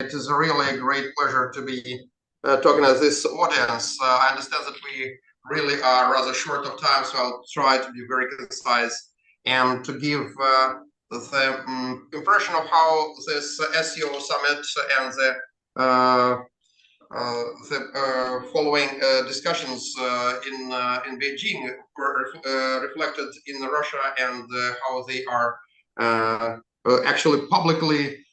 it is really a great pleasure to be talking to this audience. I understand that we really are rather short of time, so I'll try to be very concise and to give the impression of how this SCO Summit and the following discussions in Beijing were reflected in Russia, and how they are actually publicly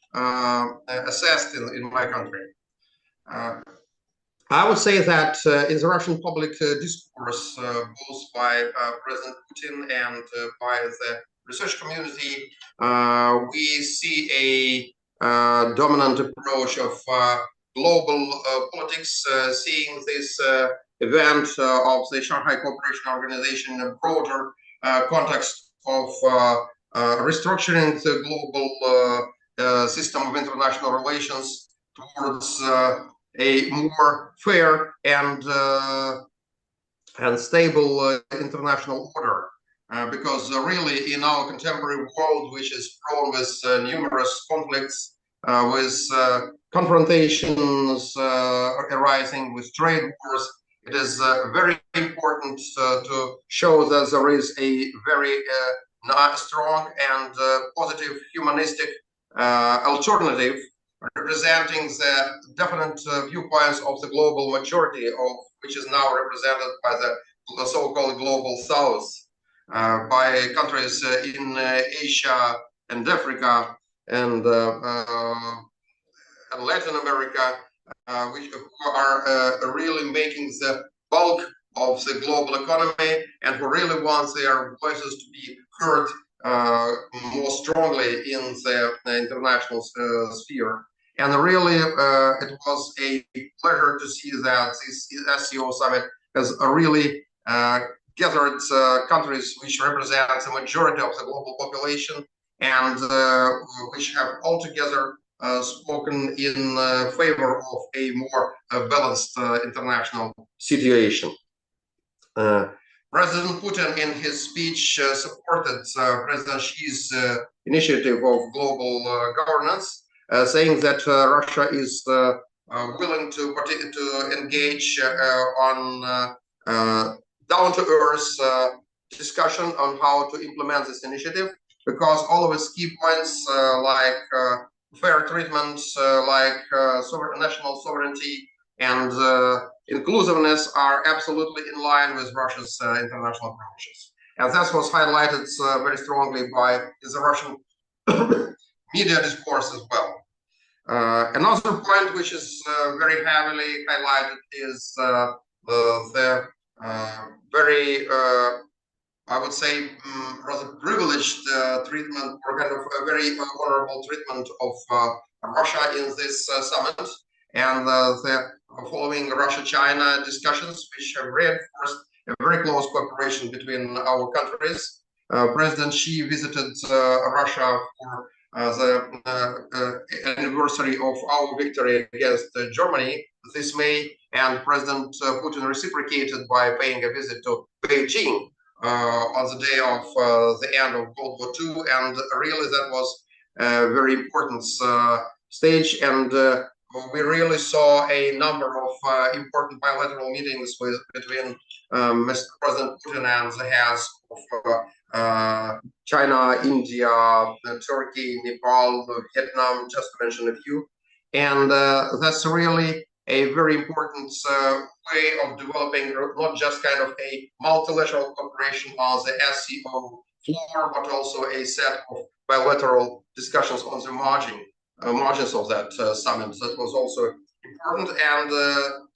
assessed in my country. I would say that in the Russian public discourse, both by President Putin and by the research community, we see a dominant approach of global politics, seeing this event of the Shanghai Cooperation Organization in a broader context of restructuring the global system of international relations towards a more fair and stable international order. Because really in our contemporary world, which is prone with numerous conflicts, with confrontations arising, with trade wars, it is very important to show that there is a very strong and positive humanistic alternative representing the definite viewpoints of the global majority, of which is now represented by the so-called global South, by countries in Asia and Africa and Latin America, which are really making the bulk of the global economy, and who really want their voices to be heard more strongly in the international sphere. And really, it was a pleasure to see that this SCO Summit has really gathered countries which represent the majority of the global population, and which have altogether spoken in favor of a more balanced international situation. President Putin, in his speech, supported President Xi's initiative of global governance, saying that Russia is willing to engage on down-to-earth discussion on how to implement this initiative, because all of its key points like fair treatment, like national sovereignty and inclusiveness are absolutely in line with Russia's international approaches. And that was highlighted very strongly by the Russian media discourse as well. Another point which is very heavily highlighted is the very, I would say, rather privileged treatment, or kind of a very honorable treatment of Russia in this summit, and the following Russia-China discussions, which have reinforced a very close cooperation between our countries. President Xi visited Russia for the anniversary of our victory against Germany this May, and President Putin reciprocated by paying a visit to Beijing on the day of the end of World War II, and really that was a very important stage, and we really saw a number of important bilateral meetings between Mr. President Putin and the heads of China, India, Turkey, Nepal, Vietnam, just to mention a few. And that's really a very important way of developing not just kind of a multilateral cooperation on the SCO floor, but also a set of bilateral discussions on the margins of that summit. That was also important, and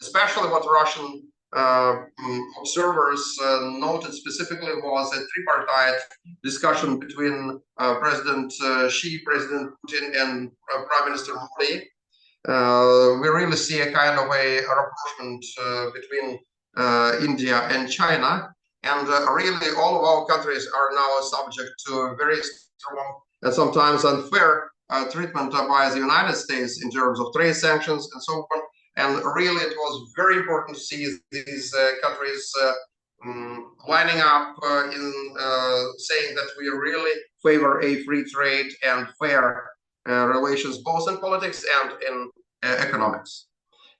especially what Russian observers noted specifically was a tripartite discussion between President Xi, President Putin, and Prime Minister Modi. We really see a kind of a rapprochement between India and China, and really all of our countries are now subject to a very strong and sometimes unfair treatment by the United States in terms of trade sanctions and so on. And really it was very important to see these countries lining up in saying that we really favor a free trade and fair relations, both in politics and in economics.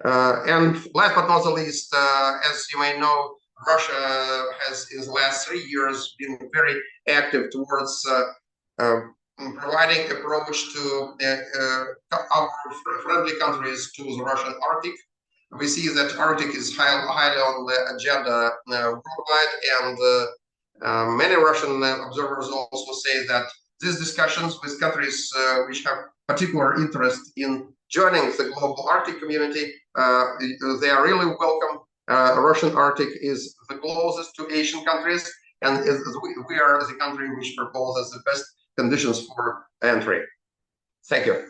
And last but not the least, as you may know, Russia has in the last 3 years been very active towards providing approach to our friendly countries to the Russian Arctic. We see that Arctic is highly on the agenda worldwide, and many Russian observers also say that these discussions with countries which have particular interest in joining the global Arctic community, they are really welcome. Russian Arctic is the closest to Asian countries, and we are the country which proposes the best conditions for entry. Thank you.